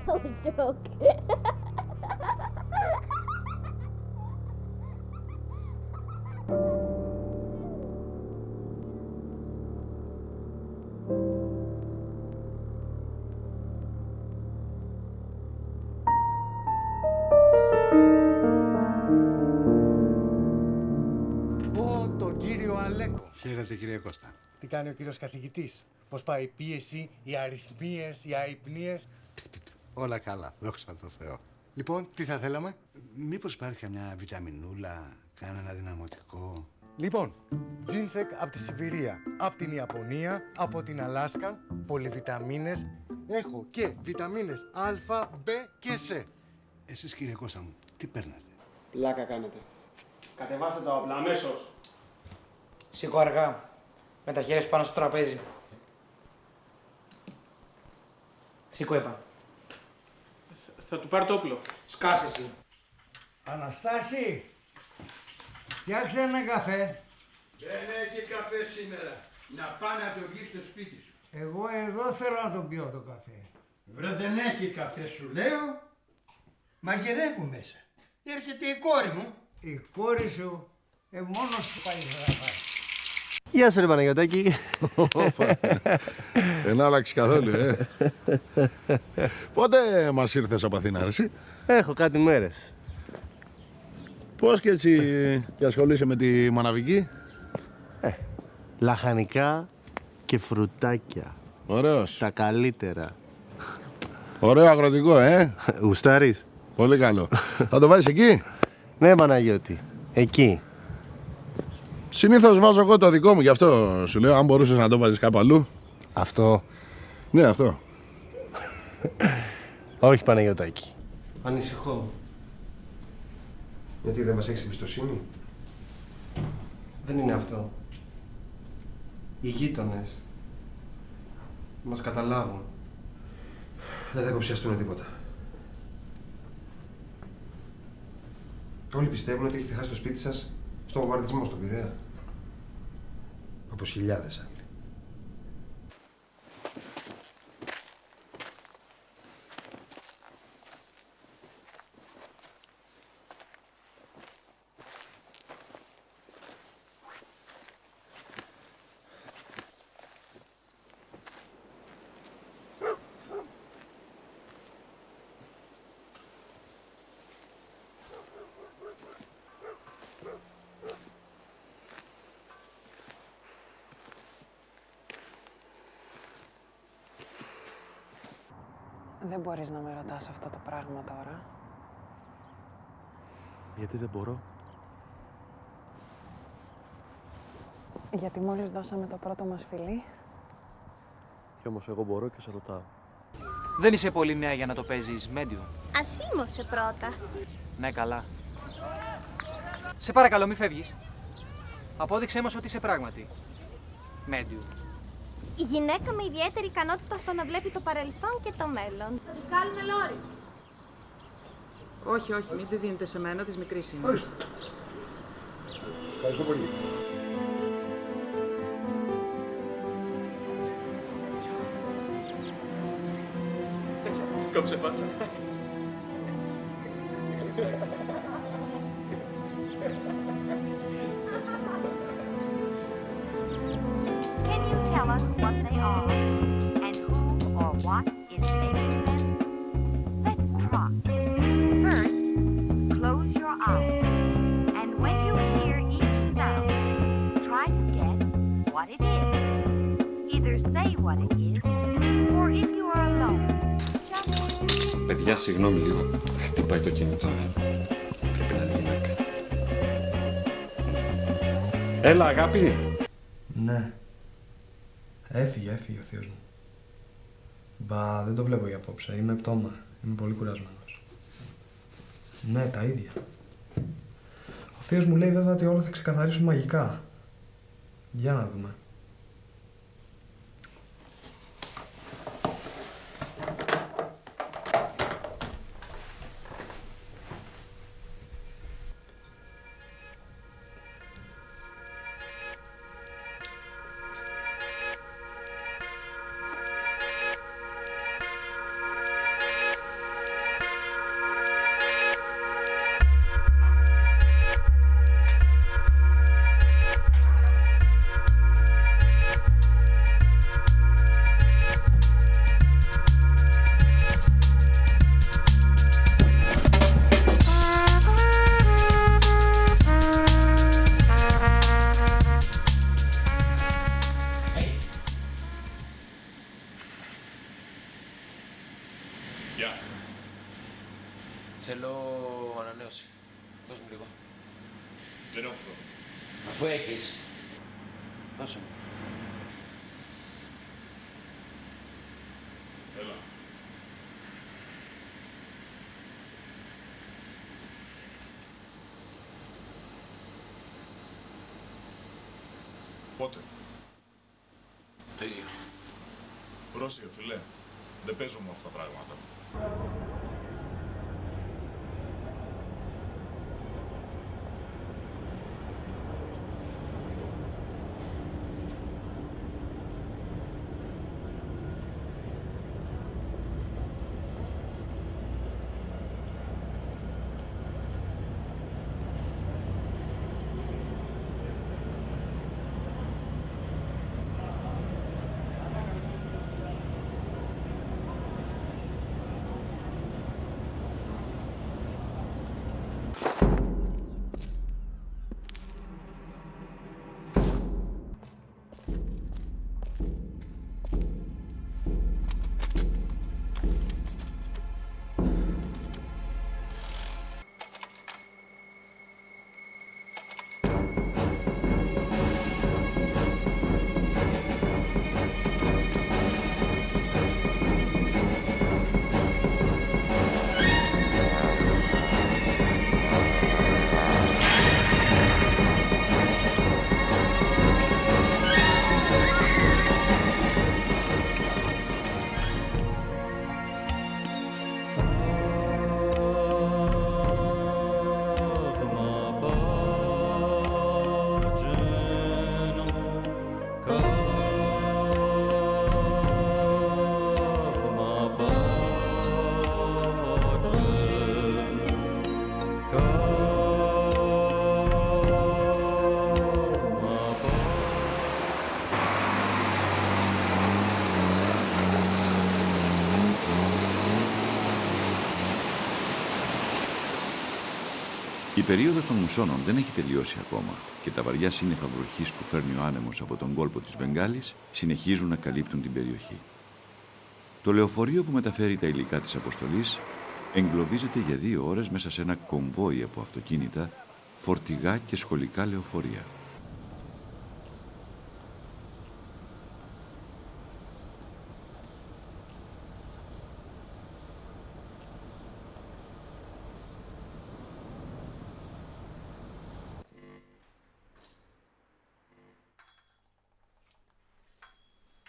joke. Τον κύριο Αλέκο. Χαίρετε κύριε Κώστα. Τι κάνει ο κύριος καθηγητής? Πώς πάει η πίεση, οι αριθμίες, οι αϊπνίες? Όλα καλά, δόξα τω Θεώ. Λοιπόν, τι θα θέλαμε? Μήπως υπάρχει καμιά βιταμινούλα, κανένα δυναμωτικό? Λοιπόν, τζίνσεκ από τη Σιβηρία, από την Ιαπωνία, από την Αλάσκα, πολυβιταμίνες. Έχω και βιταμίνες Α, Β και Σ. Εσείς κύριε Κώστα μου, τι παίρνετε? Πλάκα κάνετε. Κατεβάστε τα όπλα, αμέσως. Σήκω αργά, με τα χέρια σου πάνω στο τραπέζι. Σήκω είπα. Θα του πάρει το όπλο. Σκάσε εσύ. Αναστάση, φτιάξε ένα καφέ. Δεν έχει καφέ σήμερα. Να πάει να το βγει στο σπίτι σου. Εγώ εδώ θέλω να το πιω το καφέ. Βρε δεν έχει καφέ σου λέω. Μαγειρεύουν μέσα. Έρχεται η κόρη μου. Η κόρη σου, μόνος σου πάει να πάει. Γεια σου ρε Παναγιωτάκη. Δεν άλλαξε καθόλου, Πότε μας ήρθες από Αθήνα, εσύ? Έχω κάτι μέρες. Πώς και έτσι και ασχολείσαι με τη μαναβική? Λαχανικά και φρουτάκια. Ωραίος. Τα καλύτερα. Ωραίο αγροτικό, Γουστάρεις? Πολύ καλό. Θα το βάζεις εκεί? Ναι Παναγιώτη, εκεί. Συνήθως βάζω εγώ το δικό μου, γι' αυτό σου λέω, αν μπορούσες να το βάζεις κάπου αλλού. Αυτό? Ναι, αυτό. Όχι Παναγιωτάκη. Ανησυχώ. Γιατί δεν μας έχεις εμπιστοσύνη? Δεν είναι αυτό. Οι γείτονες μας καταλάβουν. Δεν θα υποψιαστούν τίποτα. Όλοι πιστεύουν ότι έχετε χάσει το σπίτι σας στον βομβαρδισμό στον Πειραιά. Όπως χιλιάδες άλλοι. Δεν μπορείς να με ρωτάς αυτό το πράγμα τώρα. Γιατί δεν μπορώ? Γιατί μόλις δώσαμε το πρώτο μας φιλί. Κι όμως εγώ μπορώ και σε ρωτάω. Δεν είσαι πολύ νέα για να το παίζεις medium. Ασήμωσε πρώτα. Ναι, καλά. Σε παρακαλώ, μη φεύγεις. Απόδειξέ μας ότι είσαι πράγματι medium. Η γυναίκα με ιδιαίτερη ικανότητα στο να βλέπει το παρελθόν και το μέλλον. Θα τη βγάλουμε λόρι. Όχι, όχι, μην τη δίνετε σε μένα, της μικρής είναι. Ευχαριστώ πολύ. Κόψε φάτσα. Can you tell us what they are and who or what is making them? Let's try. First, close your eyes, and when you hear each sound, try to guess what it is. Either say what it is, or if you are alone, just... Παιδιά, συγγνώμη λίγο. Χτυπάει το κινητό. Πρέπει να είναι γυναίκα. Έλα, αγάπη. Ναι. Έφυγε ο θείος μου. Μπα, δεν το βλέπω για απόψε. Είμαι πτώμα. Είμαι πολύ κουρασμένος. Ναι, τα ίδια. Ο θείος μου λέει βέβαια ότι όλα θα ξεκαθαρίσουν μαγικά. Για να δούμε. Γεια. Θέλω ανανέωση. Δώσ' μου λίγο. Δεν έχω χρόνο. Αφού έχεις. Δώσε μου. Έλα. Πότε? Το ίδιο. Πρόσεχε, φιλέ. Δεν παίζω με αυτά τα πράγματα. Η περίοδος των μουσώνων δεν έχει τελειώσει ακόμα και τα βαριά σύννεφα βροχής που φέρνει ο άνεμος από τον κόλπο της Βενγάλης συνεχίζουν να καλύπτουν την περιοχή. Το λεωφορείο που μεταφέρει τα υλικά της αποστολής εγκλωβίζεται για 2 ώρες μέσα σε ένα κομβόι από αυτοκίνητα, φορτηγά και σχολικά λεωφορεία.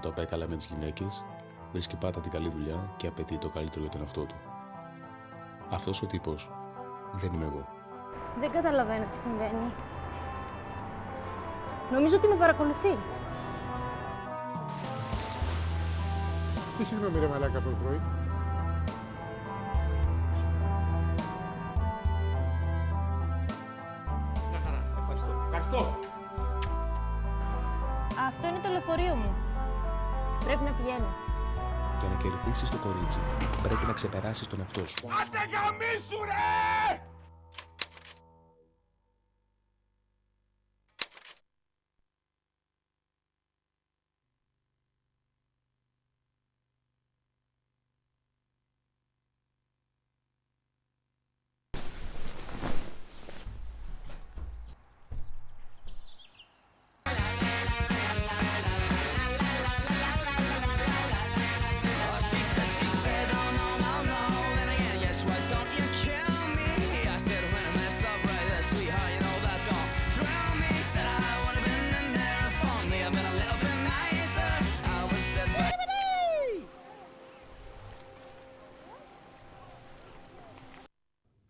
Το πάει καλά με τις γυναίκες, βρίσκει πάντα την καλή δουλειά και απαιτεί το καλύτερο για τον εαυτό του. Αυτός ο τύπος δεν είμαι εγώ. Δεν καταλαβαίνω τι συμβαίνει. Νομίζω ότι με παρακολουθεί. Τι συγγνώμη ρε μαλάκα πρωί. Μια χαρά. Ευχαριστώ. Ευχαριστώ. Αυτό είναι το λεωφορείο μου. Πρέπει να πηγαίνω. Για να κερδίσεις το κορίτσι, πρέπει να ξεπεράσεις τον εαυτό σου. Άντε γαμίσου ρε!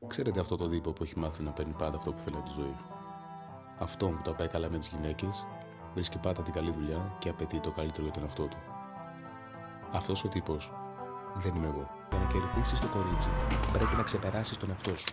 Ξέρετε αυτό το τύπο που έχει μάθει να παίρνει πάντα αυτό που θέλει από τη ζωή. Αυτόν που τα πάει καλά με τις γυναίκες, βρίσκει πάντα την καλή δουλειά και απαιτεί το καλύτερο για τον εαυτό του. Αυτός ο τύπος δεν είμαι εγώ. Για να κερδίσεις το κορίτσι, πρέπει να ξεπεράσεις τον εαυτό σου.